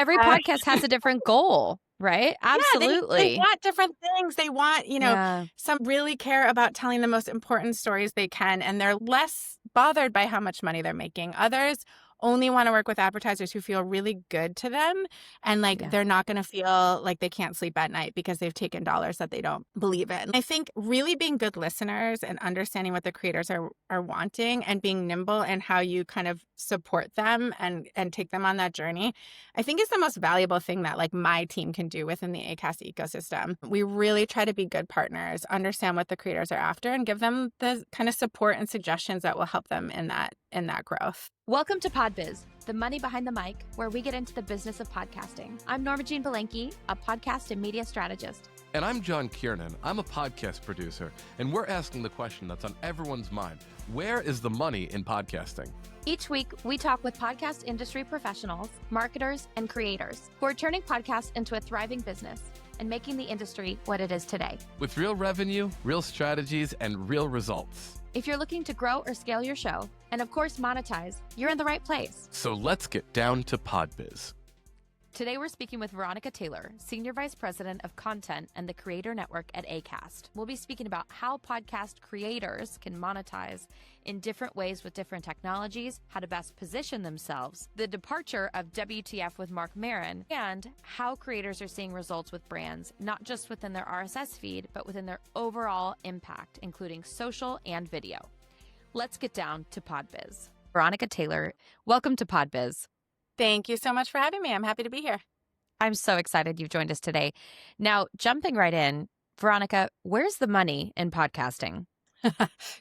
every podcast has a different goal, right? Yeah, they Absolutely. want different things. They want, Yeah. some really care about telling the most important stories they can, and they're less bothered by how much money they're making. Others only want to work with advertisers who feel really good to them, and like Yeah. they're not going to feel like they can't sleep at night because they've taken dollars that they don't believe in. I think really being good listeners and understanding what the creators are wanting and being nimble and how you kind of support them and take them on that journey, I think is the most valuable thing that like my team can do within the Acast ecosystem. We really try to be good partners, understand what the creators are after, and give them the kind of support and suggestions that will help them in that growth. Welcome to PodBiz, the money behind the mic, where we get into the business of podcasting. I'm Norma Jean Belenke, a podcast and media strategist. And I'm John Kiernan. I'm a podcast producer, and we're asking the question that's on everyone's mind. Where is the money in podcasting? Each week, we talk with podcast industry professionals, marketers, and creators who are turning podcasts into a thriving business and making the industry what it is today. With real revenue, real strategies, and real results. If you're looking to grow or scale your show, and of course monetize, you're in the right place. So let's get down to PodBiz. Today we're speaking with Veronika Taylor, Senior Vice President of Content and the Creator Network at Acast. We'll be speaking about how podcast creators can monetize in different ways with different technologies, how to best position themselves, the departure of WTF with Marc Maron, and how creators are seeing results with brands, not just within their RSS feed, but within their overall impact, including social and video. Let's get down to PodBiz. Veronika Taylor, welcome to PodBiz. Thank you so much for having me. I'm happy to be here. I'm so excited you've joined us today. Now, jumping right in, Veronika, where's the money in podcasting?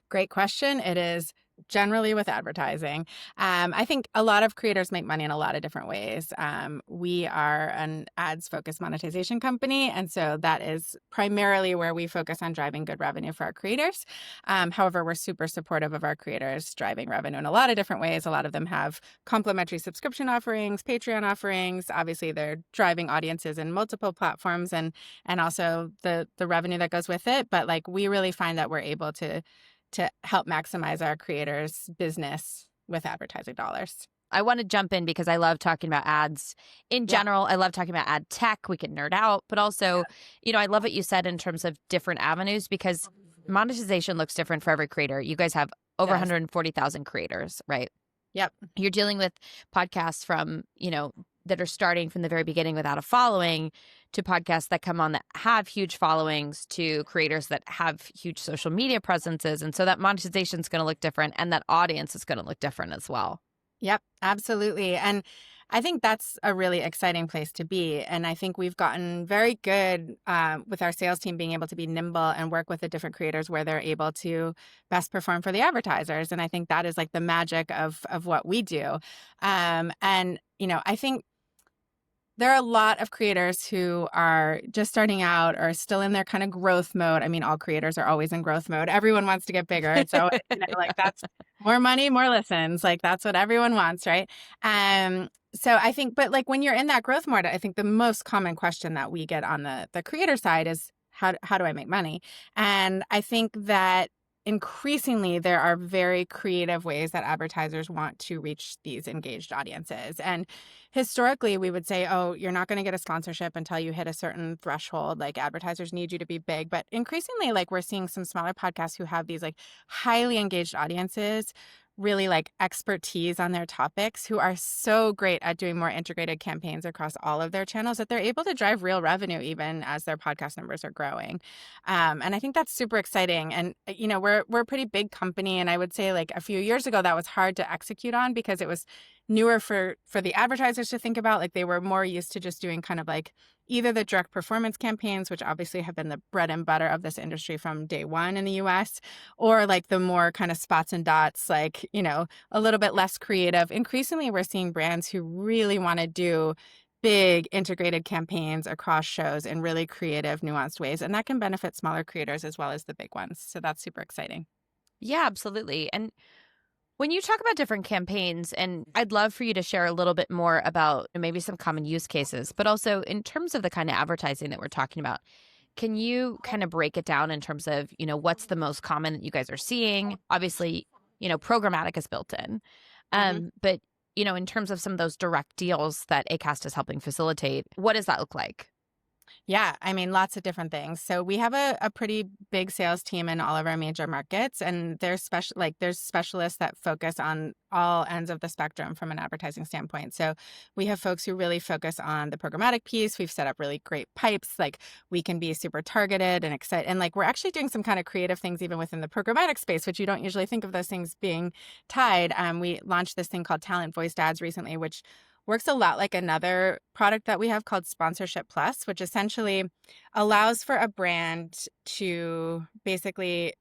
Great question. It is generally with advertising. I think a lot of creators make money in a lot of different ways. We are an ads-focused monetization company, and so that is primarily where we focus on driving good revenue for our creators. However, we're super supportive of our creators driving revenue in a lot of different ways. A lot of them have complimentary subscription offerings, Patreon offerings. Obviously, they're driving audiences in multiple platforms and also the revenue that goes with it. But like we really find that we're able to help maximize our creators' business with advertising dollars. I want to jump in because I love talking about ads in general. I love talking about ad tech. We can nerd out, but also, I love what you said in terms of different avenues because monetization looks different for every creator. You guys have over 140,000 creators, right? Yep. You're dealing with podcasts from, that are starting from the very beginning without a following to podcasts that come on that have huge followings to creators that have huge social media presences. And so that monetization is going to look different and that audience is going to look different as well. Yep, absolutely. And I think that's a really exciting place to be. And I think we've gotten very good with our sales team being able to be nimble and work with the different creators where they're able to best perform for the advertisers. And I think that is like the magic of what we do. And, I think there are a lot of creators who are just starting out or still in their kind of growth mode. I mean, all creators are always in growth mode. Everyone wants to get bigger. So, that's more money, more listens. Like that's what everyone wants, right? So I think, but like when you're in that growth mode, I think the most common question that we get on the creator side is how do I make money? And I think that increasingly, there are very creative ways that advertisers want to reach these engaged audiences. And historically, we would say, oh, you're not going to get a sponsorship until you hit a certain threshold. Like advertisers need you to be big. But increasingly, like we're seeing some smaller podcasts who have these like highly engaged audiences, really like expertise on their topics, who are so great at doing more integrated campaigns across all of their channels that they're able to drive real revenue even as their podcast numbers are growing. And I think that's super exciting. And, we're a pretty big company. And I would say like a few years ago, that was hard to execute on because it was newer for the advertisers to think about. Like they were more used to just doing kind of like either the direct performance campaigns, which obviously have been the bread and butter of this industry from day one in the US, or like the more kind of spots and dots, like, a little bit less creative. Increasingly, we're seeing brands who really want to do big integrated campaigns across shows in really creative, nuanced ways. And that can benefit smaller creators as well as the big ones. So that's super exciting. Yeah, absolutely. And when you talk about different campaigns, and I'd love for you to share a little bit more about maybe some common use cases, but also in terms of the kind of advertising that we're talking about, can you kind of break it down in terms of, what's the most common that you guys are seeing? Obviously, programmatic is built in, but in terms of some of those direct deals that Acast is helping facilitate, what does that look like? Yeah, I mean, lots of different things. So we have a pretty big sales team in all of our major markets, and there's specialists that focus on all ends of the spectrum from an advertising standpoint. So we have folks who really focus on the programmatic piece. We've set up really great pipes. Like, we can be super targeted and excited. And like, we're actually doing some kind of creative things even within the programmatic space, which you don't usually think of those things being tied. We launched this thing called Talent Voiced Ads recently, which works a lot like another product that we have called Sponsorship Plus, which essentially allows for a brand to basically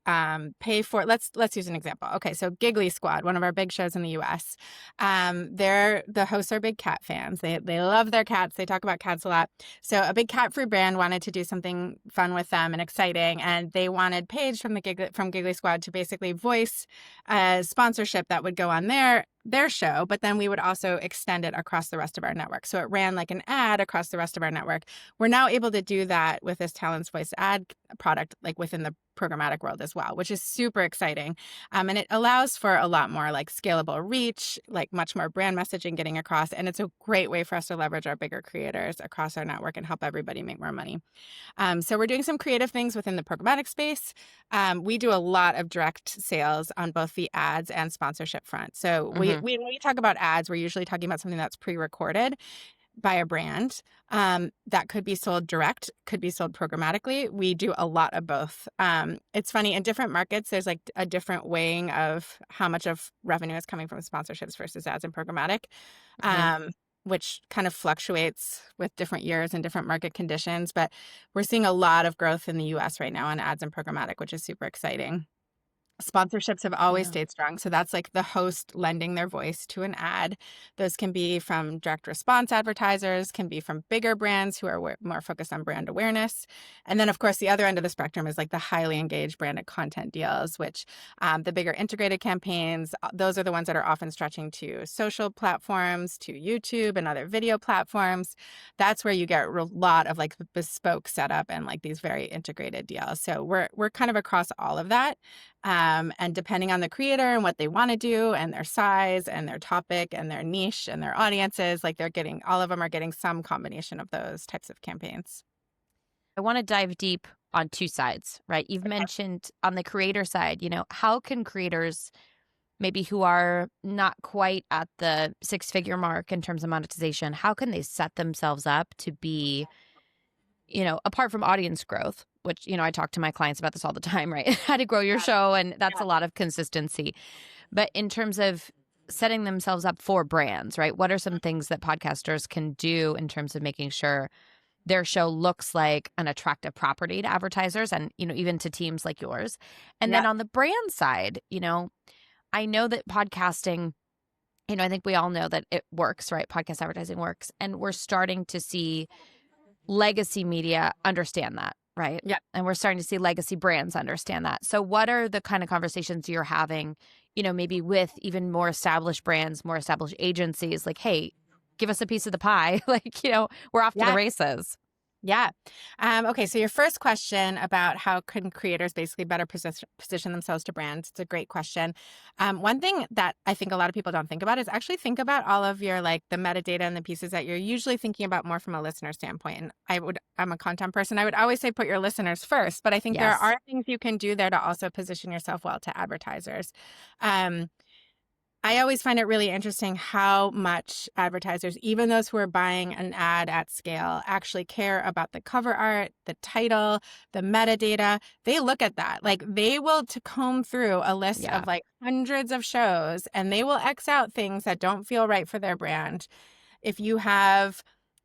pay for. Let's use an example. Okay, so Giggly Squad, one of our big shows in the U.S. The hosts are big cat fans. They love their cats. They talk about cats a lot. So a big cat-free brand wanted to do something fun with them and exciting, and they wanted Paige from Giggly Squad to basically voice a sponsorship that would go on their show, but then we would also extend it across the rest of our network. So it ran like an ad across the rest of our network. We're now able to do that with this Talent's Voice ad product, like within the programmatic world as well, which is super exciting. And it allows for a lot more like scalable reach, like much more brand messaging getting across. And it's a great way for us to leverage our bigger creators across our network and help everybody make more money. So we're doing some creative things within the programmatic space. We do a lot of direct sales on both the ads and sponsorship front. So when we talk about ads, we're usually talking about something that's pre-recorded by a brand that could be sold direct, could be sold programmatically. We do a lot of both. It's funny, in different markets, there's like a different weighing of how much of revenue is coming from sponsorships versus ads and programmatic, which kind of fluctuates with different years and different market conditions. But we're seeing a lot of growth in the US right now on ads and programmatic, which is super exciting. Sponsorships have always stayed strong. So that's like the host lending their voice to an ad. Those can be from direct response advertisers, can be from bigger brands who are more focused on brand awareness. And then, of course, the other end of the spectrum is like the highly engaged branded content deals, which the bigger integrated campaigns, those are the ones that are often stretching to social platforms, to YouTube and other video platforms. That's where you get a lot of like bespoke setup and like these very integrated deals. So we're kind of across all of that. And depending on the creator and what they want to do and their size and their topic and their niche and their audiences, like all of them are getting some combination of those types of campaigns. I want to dive deep on two sides, right? You've mentioned on the creator side, how can creators maybe who are not quite at the six-figure mark in terms of monetization, how can they set themselves up to be, apart from audience growth, which, I talk to my clients about this all the time, right? How to grow your show. And that's a lot of consistency. But in terms of setting themselves up for brands, right? What are some things that podcasters can do in terms of making sure their show looks like an attractive property to advertisers and, even to teams like yours? And then on the brand side, I know that podcasting, I think we all know that it works, right? Podcast advertising works. And we're starting to see legacy media understand that. Right. Yeah. And we're starting to see legacy brands understand that. So what are the kind of conversations you're having, maybe with even more established brands, more established agencies, like, hey, give us a piece of the pie. Like, we're off to the races. Yeah. Okay. So your first question about how can creators basically better position themselves to brands, it's a great question. One thing that I think a lot of people don't think about is actually think about all of your like the metadata and the pieces that you're usually thinking about more from a listener standpoint. And I'm a content person. I would always say put your listeners first, but I think there are things you can do there to also position yourself well to advertisers. I always find it really interesting how much advertisers, even those who are buying an ad at scale, actually care about the cover art, the title, the metadata. They look at that. Like they will comb through a list of like hundreds of shows and they will X out things that don't feel right for their brand. If you have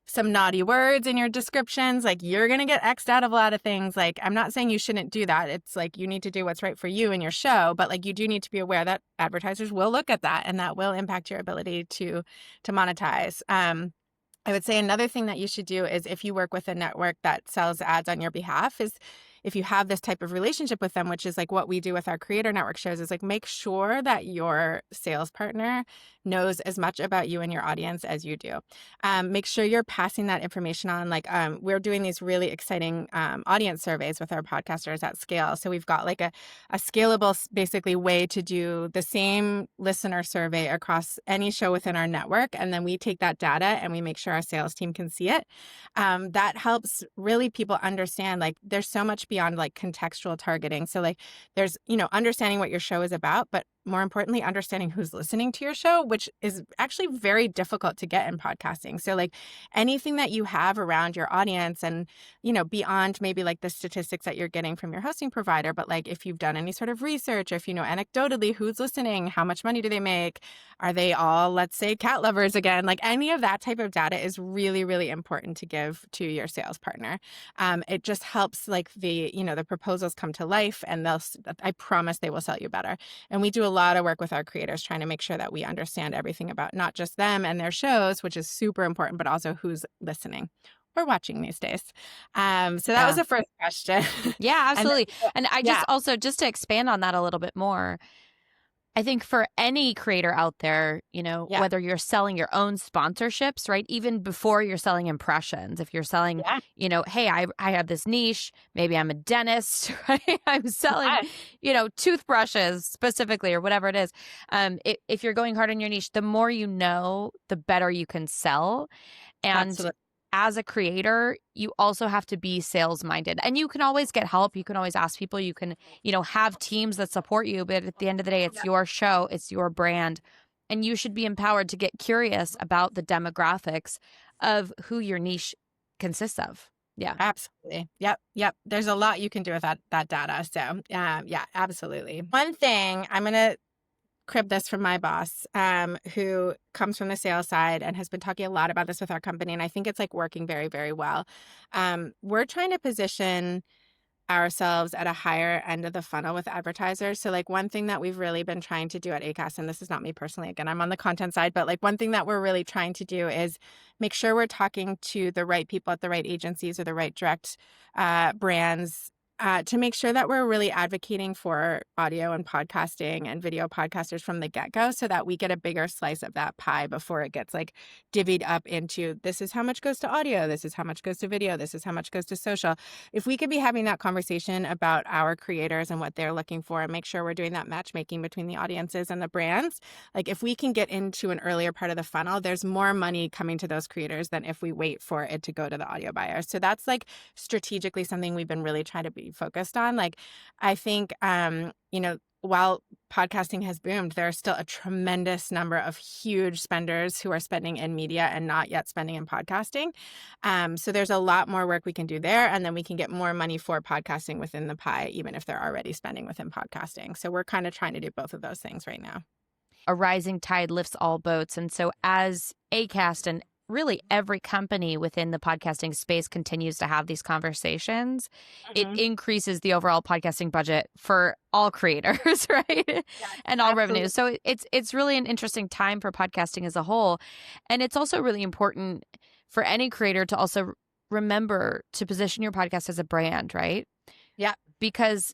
some naughty words in your descriptions, like you're going to get X'd out of a lot of things. Like, I'm not saying you shouldn't do that. It's like you need to do what's right for you and your show, but like you do need to be aware that advertisers will look at that and that will impact your ability to monetize. I would say another thing that you should do is if you work with a network that sells ads on your behalf is if you have this type of relationship with them, which is like what we do with our creator network shows, is like make sure that your sales partner knows as much about you and your audience as you do. Make sure you're passing that information on. Like we're doing these really exciting audience surveys with our podcasters at scale. So we've got like a scalable basically way to do the same listener survey across any show within our network. And then we take that data and we make sure our sales team can see it. That helps really people understand like there's so much beyond like contextual targeting. So like there's, understanding what your show is about, but more importantly, understanding who's listening to your show, which is actually very difficult to get in podcasting. So like anything that you have around your audience and, beyond maybe like the statistics that you're getting from your hosting provider, but like if you've done any sort of research, if you know anecdotally who's listening, how much money do they make? Are they all, let's say, cat lovers again? Like any of that type of data is really, really important to give to your sales partner. It just helps like the proposals come to life, and I promise they will sell you better. And we do a lot of work with our creators trying to make sure that we understand everything about not just them and their shows, which is super important, but also who's listening or watching these days. So that was the first question. Yeah, absolutely. And I just yeah. also, just to expand on that a little bit more, I think for any creator out there, whether you're selling your own sponsorships, right? Even before you're selling impressions, if you're selling, hey, I have this niche, maybe I'm a dentist, right? I'm selling, toothbrushes specifically or whatever it is. If you're going hard on your niche, the more you know, the better you can sell. And Absolutely. as a creator, you also have to be sales minded, and you can always get help. You can always ask people. You can, have teams that support you. But at the end of the day, it's your show, it's your brand, and you should be empowered to get curious about the demographics of who your niche consists of. Yeah, absolutely. Yep. There's a lot you can do with that data. So, yeah, absolutely. One thing I'm gonna crib this from my boss, who comes from the sales side and has been talking a lot about this with our company. And I think it's like working very, very well. We're trying to position ourselves at a higher end of the funnel with advertisers. So like one thing that we've really been trying to do at Acast, and this is not me personally, again, I'm on the content side, but like one thing that we're really trying to do is make sure we're talking to the right people at the right agencies or the right direct brands, to make sure that we're really advocating for audio and podcasting and video podcasters from the get-go, so that we get a bigger slice of that pie before it gets like divvied up into this is how much goes to audio, this is how much goes to video, this is how much goes to social. If we could be having that conversation about our creators and what they're looking for, and make sure we're doing that matchmaking between the audiences and the brands, like if we can get into an earlier part of the funnel, there's more money coming to those creators than if we wait for it to go to the audio buyers. So that's like strategically something we've been really trying to be focused on. Like, I think, while podcasting has boomed, there are still a tremendous number of huge spenders who are spending in media and not yet spending in podcasting. So there's a lot more work we can do there. And then we can get more money for podcasting within the pie, even if they're already spending within podcasting. So we're kind of trying to do both of those things right now. A rising tide lifts all boats. And so as Acast and really every company within the podcasting space continues to have these conversations, it increases the overall podcasting budget for all creators, right? Yeah, and all revenues. So it's really an interesting time for podcasting as a whole. And it's also really important for any creator to also remember to position your podcast as a brand, right? Yeah. Because,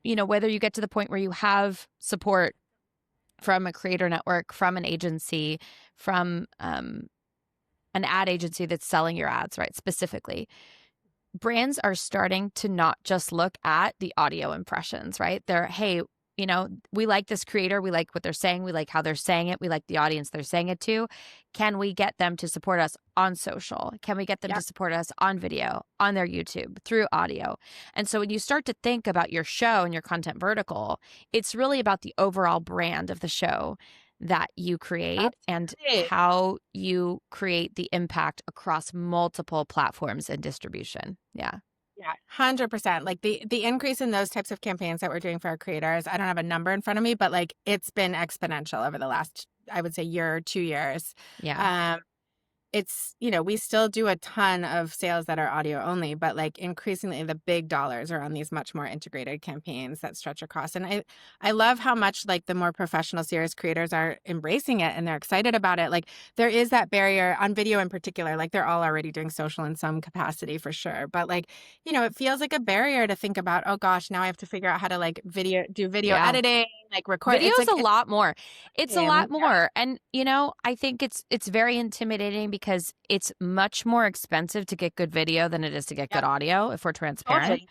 whether you get to the point where you have support from a creator network, from an agency, from an ad agency that's selling your ads, right? Specifically, brands are starting to not just look at the audio impressions, right? They're, hey, we like this creator. We like what they're saying. We like how they're saying it. We like the audience they're saying it to. Can we get them to support us on social? Can we get them to support us on video, on their YouTube, through audio? And so when you start to think about your show and your content vertical, it's really about the overall brand of the show that you create and how you create the impact across multiple platforms and distribution. Yeah. Yeah, 100%. Like the increase in those types of campaigns that we're doing for our creators, I don't have a number in front of me, but like it's been exponential over the last, I would say, year or 2 years. Yeah. it's, we still do a ton of sales that are audio only, but like increasingly the big dollars are on these much more integrated campaigns that stretch across. And I love how much like the more professional serious creators are embracing it and they're excited about it. Like there is that barrier on video in particular, like they're all already doing social in some capacity for sure. But like, it feels like a barrier to think about, oh gosh, now I have to figure out how to like do video editing, like record. Video's it's like, a lot more. It's a lot more. Yeah. And, I think it's very intimidating because it's much more expensive to get good video than it is to get good audio, if we're transparent. Totally.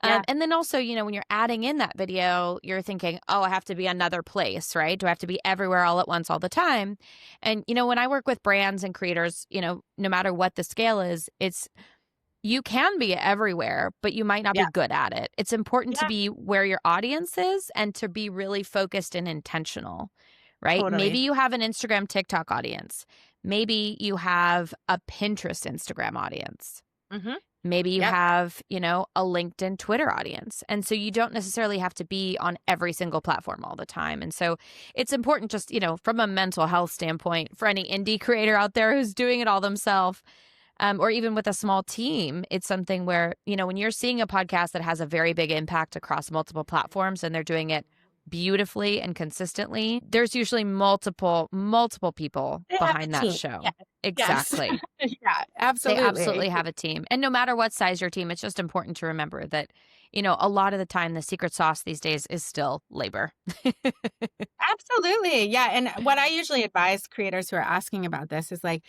Yeah. And then also, when you're adding in that video, you're thinking, oh, I have to be another place, right? Do I have to be everywhere all at once all the time? And, when I work with brands and creators, no matter what the scale is, you can be everywhere, but you might not be good at it. It's important to be where your audience is and to be really focused and intentional, right? Totally. Maybe you have an Instagram, TikTok audience. Maybe you have a Pinterest, Instagram audience. Mm-hmm. Maybe you have, a LinkedIn, Twitter audience. And so you don't necessarily have to be on every single platform all the time. And so it's important just, from a mental health standpoint for any indie creator out there who's doing it all themselves, or even with a small team, it's something where, when you're seeing a podcast that has a very big impact across multiple platforms and they're doing it beautifully and consistently, there's usually multiple people behind that show. Yeah. Exactly. Yes. Yeah, absolutely. They absolutely have a team. And no matter what size your team, it's just important to remember that, a lot of the time the secret sauce these days is still labor. Absolutely. Yeah. And what I usually advise creators who are asking about this is like,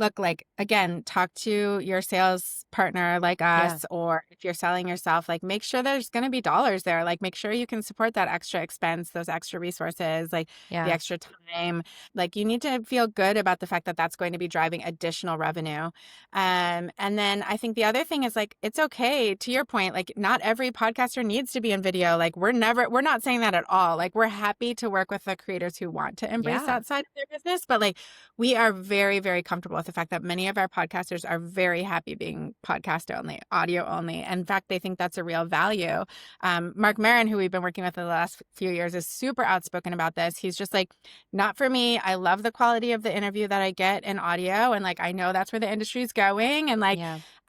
look, like, again, talk to your sales partner like us, or if you're selling yourself, like make sure there's going to be dollars there. Like make sure you can support that extra expense, those extra resources, like the extra time. Like you need to feel good about the fact that that's going to be driving additional revenue. And then I think the other thing is like, it's okay, to your point, like not every podcaster needs to be in video. Like we're not saying that at all. Like we're happy to work with the creators who want to embrace that side of their business. But like we are very, very comfortable with the fact that many of our podcasters are very happy being podcast only, audio only. In fact, they think that's a real value. Marc Maron, who we've been working with in the last few years, is super outspoken about this. He's just like, not for me. I love the quality of the interview that I get in audio. And like, I know that's where the industry is going. And like,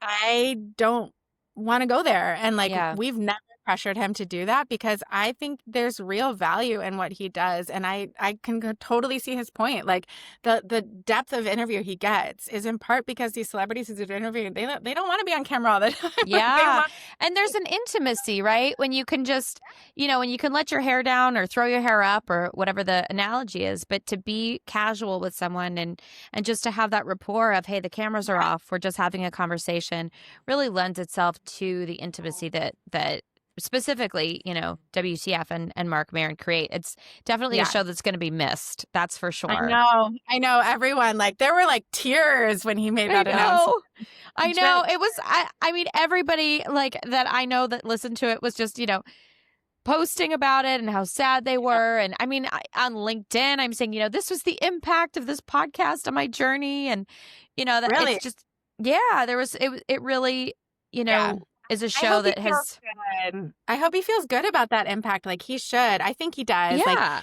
I don't want to go there. And like, we've never pressured him to do that because I think there's real value in what he does. And I can totally see his point. Like the depth of interview he gets is in part because these celebrities he's interviewing, they don't want to be on camera all the time. Yeah. And there's an intimacy, right? When you can just, when you can let your hair down or throw your hair up or whatever the analogy is, but to be casual with someone and just to have that rapport of, hey, the cameras are off, we're just having a conversation, really lends itself to the intimacy that specifically, WTF and Marc Maron create. It's definitely a show that's going to be missed. That's for sure. I know. Everyone, like, there were like tears when he made that announcement. I know. It was, I mean, everybody like that I know that listened to it was just, posting about it and how sad they were. And I mean, on LinkedIn, I'm saying, this was the impact of this podcast on my journey. And, that really? It's just, it really, is a show that has. I hope he feels good about that impact. Like he should. I think he does. Yeah.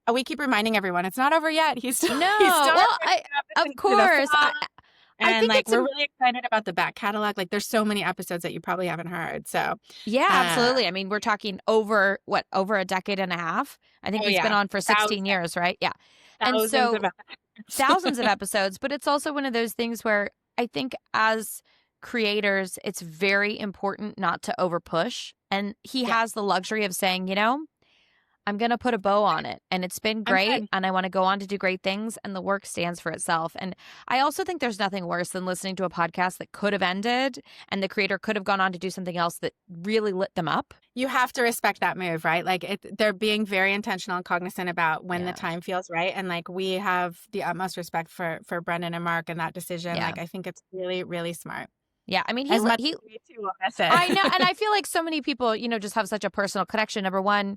Like, we keep reminding everyone it's not over yet. He's still. No. He's still of course. I think we're really excited about the back catalog. Like there's so many episodes that you probably haven't heard. So yeah, absolutely. I mean, we're talking over a decade and a half. I think he's been on for 16 years, right? Yeah. And so thousands of episodes, but it's also one of those things where I think as creators, it's very important not to over push. And he has the luxury of saying, I'm going to put a bow on it. And it's been great. And I want to go on to do great things. And the work stands for itself. And I also think there's nothing worse than listening to a podcast that could have ended and the creator could have gone on to do something else that really lit them up. You have to respect that move, right? Like they're being very intentional and cognizant about when the time feels right. And like we have the utmost respect for Brendan and Marc and that decision. Like I think it's really, really smart. Yeah, I mean, I know, and I feel like so many people, just have such a personal connection. Number one,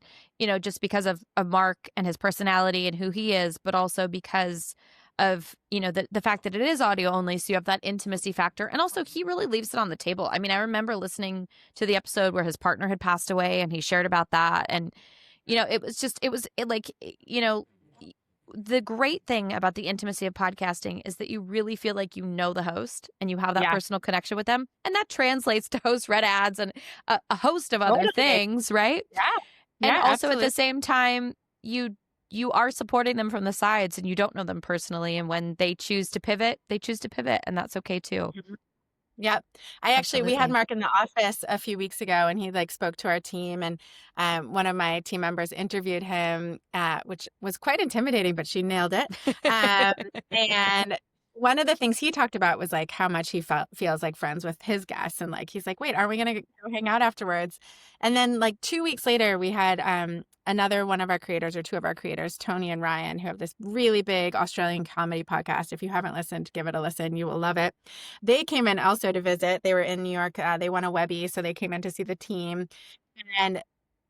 just because of Marc and his personality and who he is, but also because of, the fact that it is audio only, so you have that intimacy factor. And also, he really leaves it on the table. I mean, I remember listening to the episode where his partner had passed away and he shared about that. And, the great thing about the intimacy of podcasting is that you really feel like you know the host and you have that personal connection with them. And that translates to host read ads and a host of other things, right? Yeah. And Yeah, also absolutely. at the same time, you are supporting them from the sides and you don't know them personally. And when they choose to pivot, they choose to pivot. And that's okay too. Mhm. Yep. We had Absolutely. Marc in the office a few weeks ago, and he spoke to our team, and one of my team members interviewed him, which was quite intimidating, but she nailed it. And one of the things he talked about was like how much he feels like friends with his guests, and like he's like, wait, aren't we gonna go hang out afterwards? And then like 2 weeks later, we had another one of our creators, or two of our creators, Tony and Ryan, who have this really big Australian comedy podcast. If you haven't listened, give it a listen. You will love it. They came in also to visit. They were in New York. They won a Webby, so they came in to see the team. And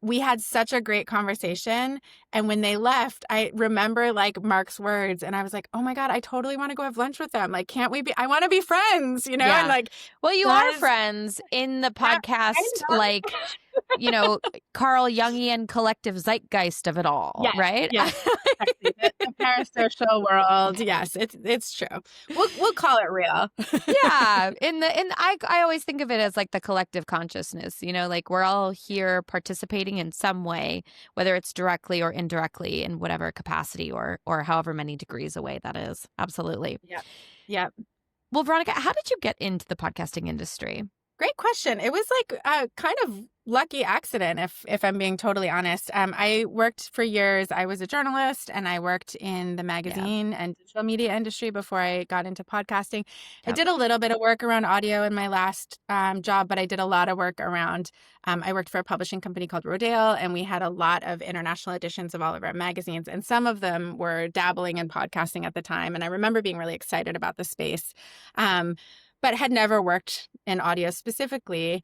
we had such a great conversation. And when they left, I remember like Marc's words, and I was like, oh my God, I totally want to go have lunch with them. Like, can't we I want to be friends, you know? Yeah. And like, well, you are friends in the podcast, like, you know, Carl Jungian collective zeitgeist of it all, right? Yeah, exactly. The parasocial world. Yes, it's true. We'll call it real. Yeah. I always think of it as like the collective consciousness, you know, like we're all here participating in some way, whether it's directly or indirectly in whatever capacity or however many degrees away that is. Absolutely. Yeah. Yeah. Well, Veronika, how did you get into the podcasting industry? Great question. It was like a kind of lucky accident, if I'm being totally honest. I worked for years. I was a journalist, and I worked in the magazine and digital media industry before I got into podcasting. I did a little bit of work around audio in my last job, but I did a lot of work around, I worked for a publishing company called Rodale, and we had a lot of international editions of all of our magazines, and some of them were dabbling in podcasting at the time. And I remember being really excited about the space. But had never worked in audio specifically.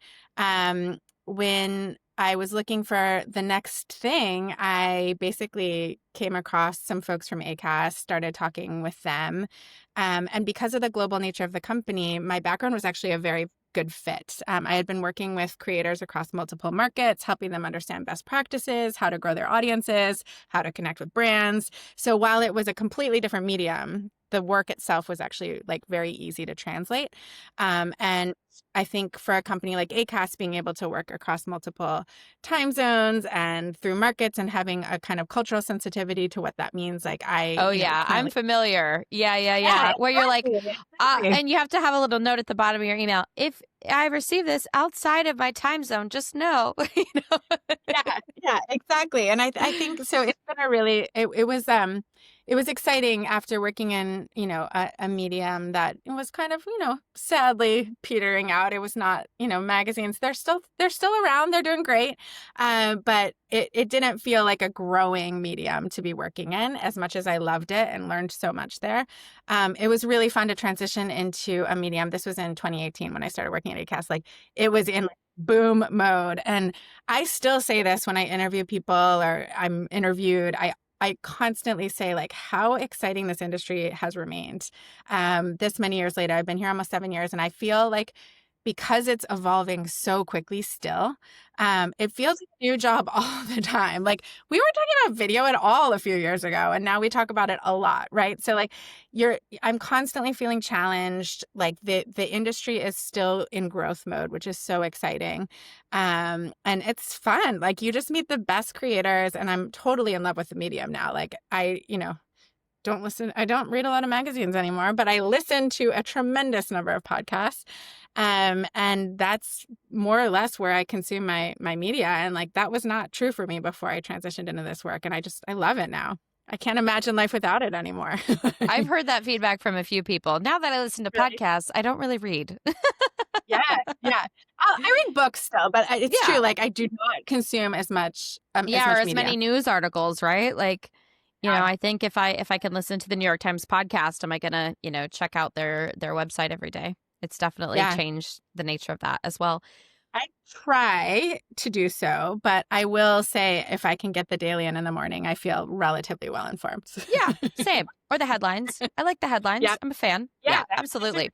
When I was looking for the next thing, I basically came across some folks from Acast, started talking with them. And because of the global nature of the company, my background was actually a very good fit. I had been working with creators across multiple markets, helping them understand best practices, how to grow their audiences, how to connect with brands. So while it was a completely different medium, the work itself was actually like very easy to translate. And I think for a company like Acast, being able to work across multiple time zones and through markets and having a kind of cultural sensitivity to what that means, like I'm familiar. Yeah. Where you're like, and you have to have a little note at the bottom of your email. If I receive this outside of my time zone, just know. You know? Yeah, exactly. And I think so. It's been a really it was exciting after working in, you know, a medium that was kind of, you know, sadly petering out. It was not, you know, magazines. They're still around. They're doing great. But it didn't feel like a growing medium to be working in as much as I loved it and learned so much there. It was really fun to transition into a medium. This was in 2018 when I started working at Acast. Like it was in boom mode. And I still say this when I interview people or I'm interviewed. I constantly say like how exciting this industry has remained. This many years later, I've been here almost 7 years, and I feel like because it's evolving so quickly still, it feels like a new job all the time. Like we weren't talking about video at all a few years ago, and now we talk about it a lot, right? So like I'm constantly feeling challenged. Like the industry is still in growth mode, which is so exciting. And it's fun. Like you just meet the best creators, and I'm totally in love with the medium now. Like I don't read a lot of magazines anymore, but I listen to a tremendous number of podcasts. And that's more or less where I consume my media. And like, that was not true for me before I transitioned into this work. And I love it now. I can't imagine life without it anymore. I've heard that feedback from a few people. Now that I listen to podcasts, I don't really read. Yeah. I read books still, but it's true. Like I do not consume as much. As many news articles, right? Like, you know, I think if I can listen to the New York Times podcast, am I going to, you know, check out their website every day? It's definitely changed the nature of that as well. I try to do so, but I will say if I can get the daily in the morning, I feel relatively well informed. Yeah, same. Or the headlines. I like the headlines. Yeah. I'm a fan. Yeah, absolutely.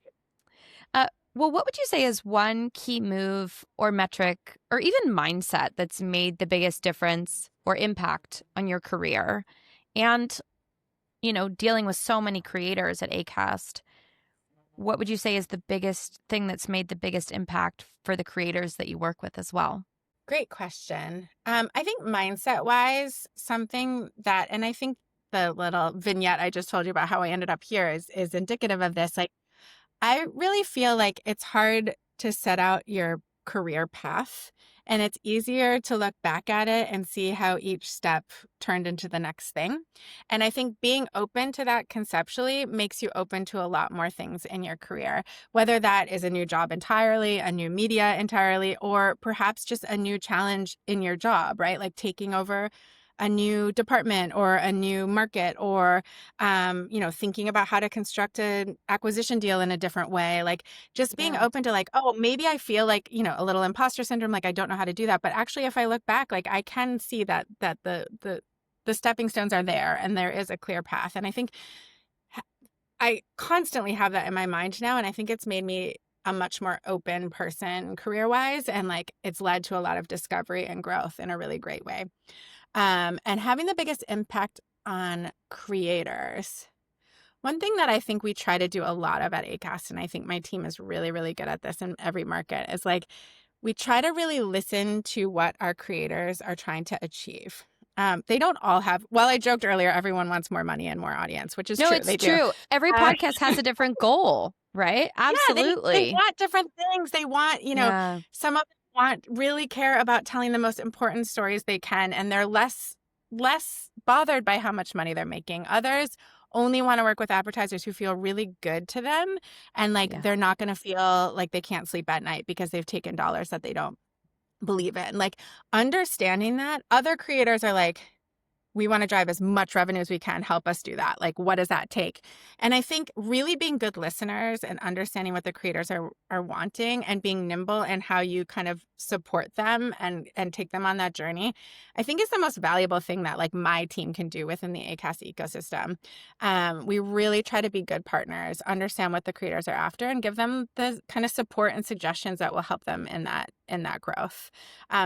Well, what would you say is one key move or metric or even mindset that's made the biggest difference or impact on your career? And dealing with so many creators at Acast, what would you say is the biggest thing that's made the biggest impact for the creators that you work with as well? Great question. I think mindset wise, something that, and I think the little vignette I just told you about how I ended up here is indicative of this. Like, I really feel like it's hard to set out your career path, and it's easier to look back at it and see how each step turned into the next thing. And I think being open to that conceptually makes you open to a lot more things in your career, whether that is a new job entirely, a new media entirely, or perhaps just a new challenge in your job, right? Like taking over a new department or a new market, or thinking about how to construct an acquisition deal in a different way. Like just being open to like, oh, maybe I feel like, a little imposter syndrome, like I don't know how to do that. But actually, if I look back, like I can see that the stepping stones are there and there is a clear path. And I think I constantly have that in my mind now. And I think it's made me a much more open person career-wise. And like it's led to a lot of discovery and growth in a really great way. And having the biggest impact on creators. One thing that I think we try to do a lot of at Acast, and I think my team is really, really good at this in every market, is like we try to really listen to what our creators are trying to achieve. They don't all have, well, I joked earlier, everyone wants more money and more audience, which is No, true. it's They do. true. Every podcast has a different goal, right? Absolutely. Yeah, they want different things. They want, some of them really care about telling the most important stories they can, and they're less bothered by how much money they're making. Others only want to work with advertisers who feel really good to them, and they're not going to feel like they can't sleep at night because they've taken dollars that they don't believe in. Like understanding that other creators are like, we want to drive as much revenue as we can. Help us do that. Like, what does that take? And I think really being good listeners and understanding what the creators are wanting and being nimble in how you kind of support them and take them on that journey, I think is the most valuable thing that like my team can do within the Acast ecosystem. We really try to be good partners, understand what the creators are after, and give them the kind of support and suggestions that will help them in that growth.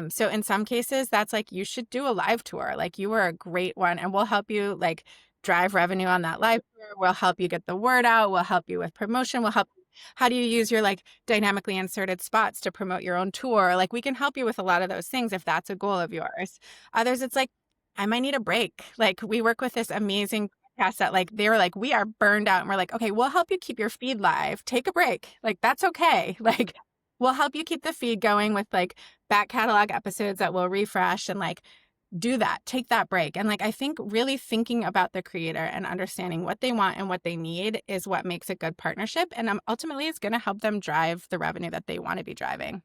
So in some cases, that's like, you should do a live tour. Like you were a great one, and we'll help you like drive revenue on that live tour. We'll help you get the word out. We'll help you with promotion. We'll help. How do you use your like dynamically inserted spots to promote your own tour? Like we can help you with a lot of those things if that's a goal of yours. Others, it's like, I might need a break. Like we work with this amazing podcast that like, they were like, we are burned out. And we're like, okay, we'll help you keep your feed live. Take a break. Like that's okay. Like we'll help you keep the feed going with like back catalog episodes that will refresh, and like do that, take that break. And like, I think really thinking about the creator and understanding what they want and what they need is what makes a good partnership. And ultimately it's going to help them drive the revenue that they want to be driving.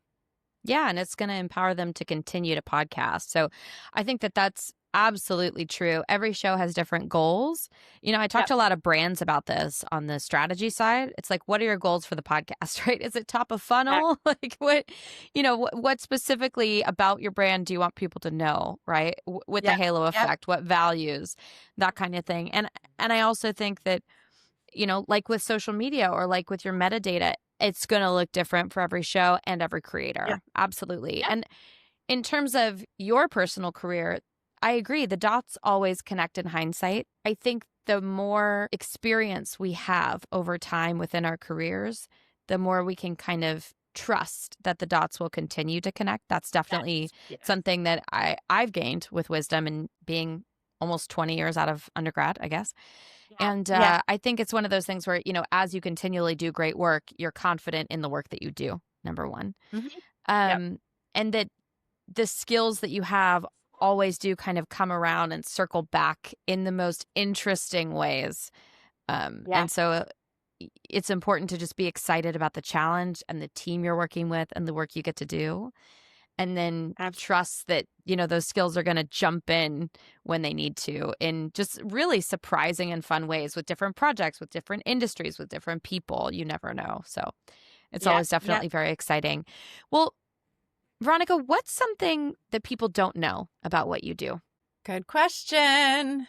Yeah. And it's going to empower them to continue to podcast. So I think that that's absolutely true. Every show has different goals. I talked to a lot of brands about this on the strategy side. It's like, what are your goals for the podcast, right? Is it top of funnel? Like what specifically about your brand do you want people to know, right? With the halo effect, what values, that kind of thing. And I also think that, like with social media or like with your metadata, it's going to look different for every show and every creator. Yeah. Absolutely. Yeah. And in terms of your personal career, I agree. The dots always connect in hindsight. I think the more experience we have over time within our careers, the more we can kind of trust that the dots will continue to connect. That's definitely something that I've gained with wisdom and being almost 20 years out of undergrad, I guess. Yeah. And I think it's one of those things where, as you continually do great work, you're confident in the work that you do, number one. Mm-hmm. And that the skills that you have always do kind of come around and circle back in the most interesting ways. And so it's important to just be excited about the challenge and the team you're working with and the work you get to do. And then trust that, those skills are going to jump in when they need to in just really surprising and fun ways with different projects, with different industries, with different people. You never know. So it's always definitely very exciting. Well, Veronika, what's something that people don't know about what you do? Good question.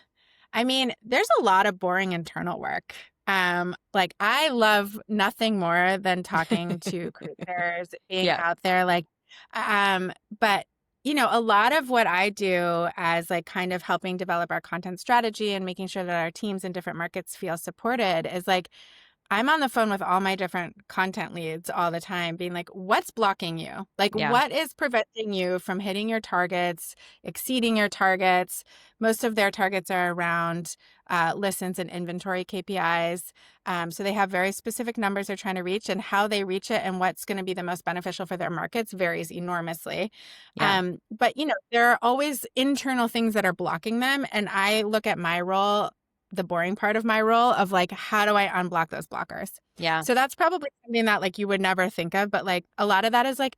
I mean, there's a lot of boring internal work. Like I love nothing more than talking to creators, being out there. Like, but A lot of what I do as like kind of helping develop our content strategy and making sure that our teams in different markets feel supported is like I'm on the phone with all my different content leads all the time, being like, what's blocking you? Like, Yeah. what is preventing you from hitting your targets, exceeding your targets? Most of their targets are around listens and inventory KPIs. So they have very specific numbers they're trying to reach, and how they reach it and what's going to be the most beneficial for their markets varies enormously. Yeah. But, there are always internal things that are blocking them. And I look at my role, the boring part of my role, of like, how do I unblock those blockers? Yeah. So that's probably something that like you would never think of, but like a lot of that is like,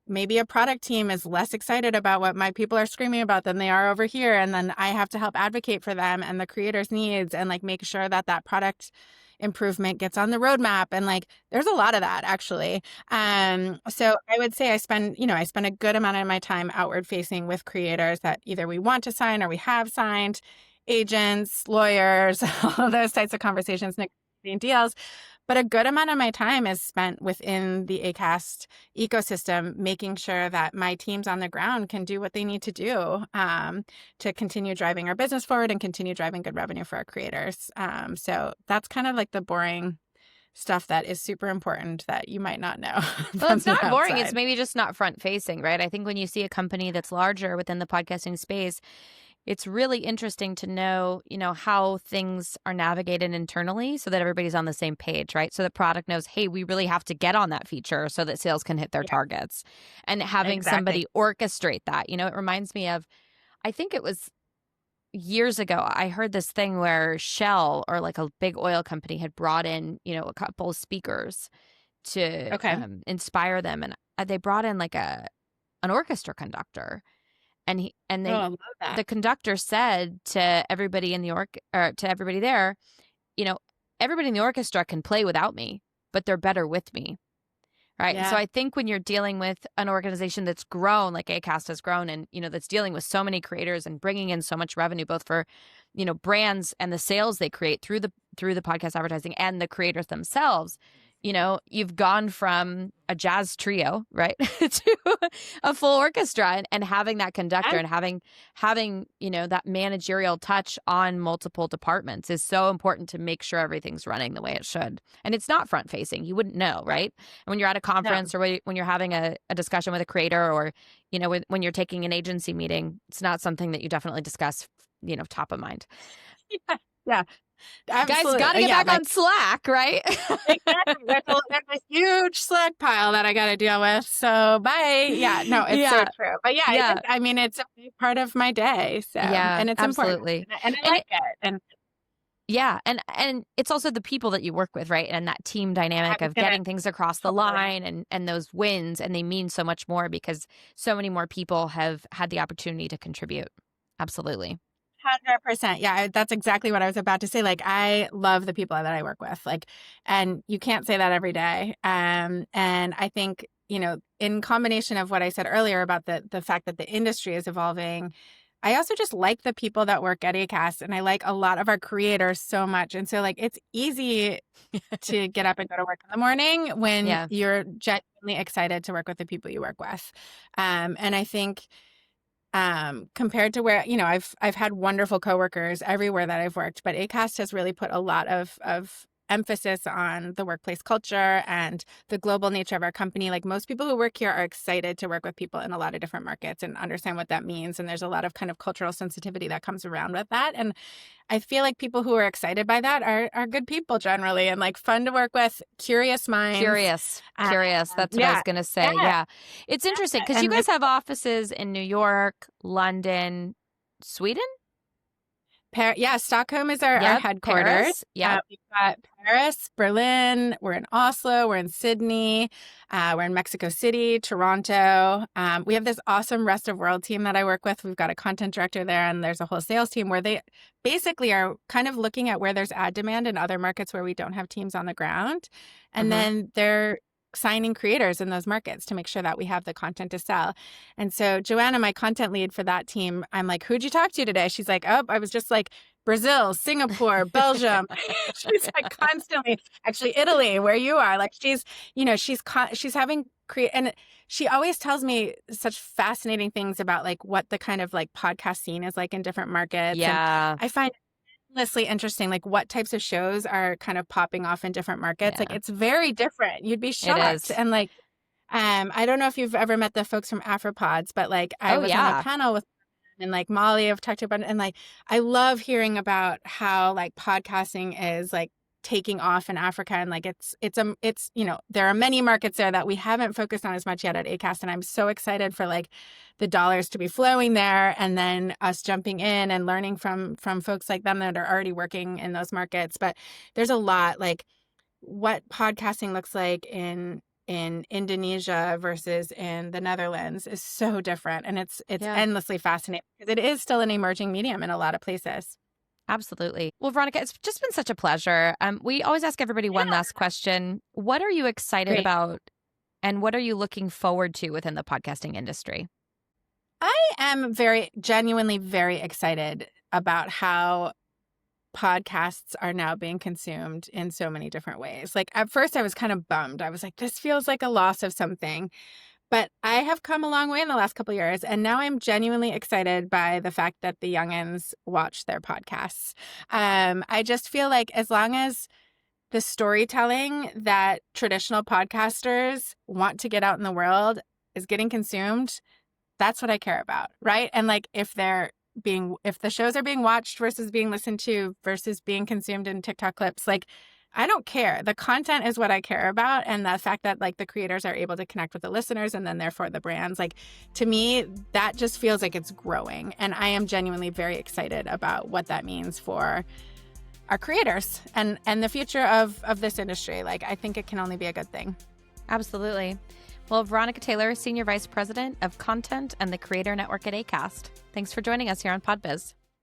maybe a product team is less excited about what my people are screaming about than they are over here. And then I have to help advocate for them and the creators' needs and like make sure that that product improvement gets on the roadmap. And like, there's a lot of that actually. So I would say I spend a good amount of my time outward facing with creators that either we want to sign or we have signed, agents, lawyers, all of those types of conversations, negotiating deals. But a good amount of my time is spent within the Acast ecosystem, making sure that my teams on the ground can do what they need to do to continue driving our business forward and continue driving good revenue for our creators. So that's kind of like the boring stuff that is super important that you might not know. Well, it's not boring. outside. It's maybe just not front facing, right? I think when you see a company that's larger within the podcasting space, it's really interesting to know, how things are navigated internally so that everybody's on the same page, right? So the product knows, hey, we really have to get on that feature so that sales can hit their targets. And having somebody orchestrate that, it reminds me of, I think it was years ago, I heard this thing where Shell or like a big oil company had brought in, a couple of speakers to inspire them. And they brought in like an orchestra conductor. And the conductor said to everybody in the to everybody there, everybody in the orchestra can play without me, but they're better with me. Right. Yeah. So I think when you're dealing with an organization that's grown, like Acast has grown, and, that's dealing with so many creators and bringing in so much revenue, both for, brands and the sales they create through the podcast advertising and the creators themselves, you've gone from a jazz trio, right, to a full orchestra, and having that conductor and having, that managerial touch on multiple departments is so important to make sure everything's running the way it should. And it's not front facing. You wouldn't know, right? And when you're at a conference or when you're having a discussion with a creator or, when you're taking an agency meeting, it's not something that you definitely discuss, top of mind. Yeah. Absolutely. Guys, got to get back on Slack, right? Exactly. There's a huge Slack pile that I got to deal with. So bye. Yeah, no, it's so true. But it's a big part of my day. So and it's absolutely important, and I like it. And and it's also the people that you work with, right? And that team dynamic of getting things across the line and those wins, and they mean so much more because so many more people have had the opportunity to contribute. Absolutely. 100%. Yeah, that's exactly what I was about to say. Like, I love the people that I work with. Like, and you can't say that every day. And I think, in combination of what I said earlier about the fact that the industry is evolving, I also just like the people that work at Acast, and I like a lot of our creators so much. And so, like, it's easy to get up and go to work in the morning when you're genuinely excited to work with the people you work with. And I think compared to where, I've had wonderful coworkers everywhere that I've worked, but Acast has really put a lot of emphasis on the workplace culture and the global nature of our company. Like, most people who work here are excited to work with people in a lot of different markets and understand what that means. And there's a lot of kind of cultural sensitivity that comes around with that. And I feel like people who are excited by that are good people generally, and like fun to work with, curious minds. Curious. That's what I was going to say. Yeah. It's interesting because you guys have offices in New York, London, Sweden? Stockholm is our headquarters. We've got Paris, Berlin, we're in Oslo, we're in Sydney, we're in Mexico City, Toronto. We have this awesome rest of world team that I work with. We've got a content director there, and there's a whole sales team where they basically are kind of looking at where there's ad demand in other markets where we don't have teams on the ground. And then they're signing creators in those markets to make sure that we have the content to sell. And so Joanna, my content lead for that team, I'm like, who'd you talk to today? She's like, oh, I was just like Brazil, Singapore, Belgium. She's like constantly, actually Italy, where you are. Like she's having and she always tells me such fascinating things about like what the kind of like podcast scene is like in different markets. Yeah. And I find endlessly interesting, like what types of shows are kind of popping off in different markets. Yeah. Like it's very different. You'd be It shocked. is. And like, I don't know if you've ever met the folks from Afropods, but like I was on a panel with and like Molly have talked about it, and like I love hearing about how like podcasting is like taking off in Africa, and like it's you know, there are many markets there that we haven't focused on as much yet at Acast, and I'm so excited for like the dollars to be flowing there, and then us jumping in and learning from folks like them that are already working in those markets. But there's a lot, like what podcasting looks like in Indonesia versus in the Netherlands is so different, and it's endlessly fascinating because it is still an emerging medium in a lot of places. Absolutely. Well, Veronika, it's just been such a pleasure. We always ask everybody one last question. What are you excited about, and what are you looking forward to within the podcasting industry? I am genuinely very excited about how podcasts are now being consumed in so many different ways. Like at first I was kind of bummed. I was like, this feels like a loss of something. But I have come a long way in the last couple of years, and now I'm genuinely excited by the fact that the youngins watch their podcasts. I just feel like as long as the storytelling that traditional podcasters want to get out in the world is getting consumed, that's what I care about, right? And like if the shows are being watched versus being listened to versus being consumed in TikTok clips, like I don't care. The content is what I care about. And the fact that like the creators are able to connect with the listeners and then therefore the brands, like to me, that just feels like it's growing. And I am genuinely very excited about what that means for our creators and the future of this industry. Like I think it can only be a good thing. Absolutely. Well, Veronika Taylor, Senior Vice President of Content and the Creator Network at Acast. Thanks for joining us here on PodBiz.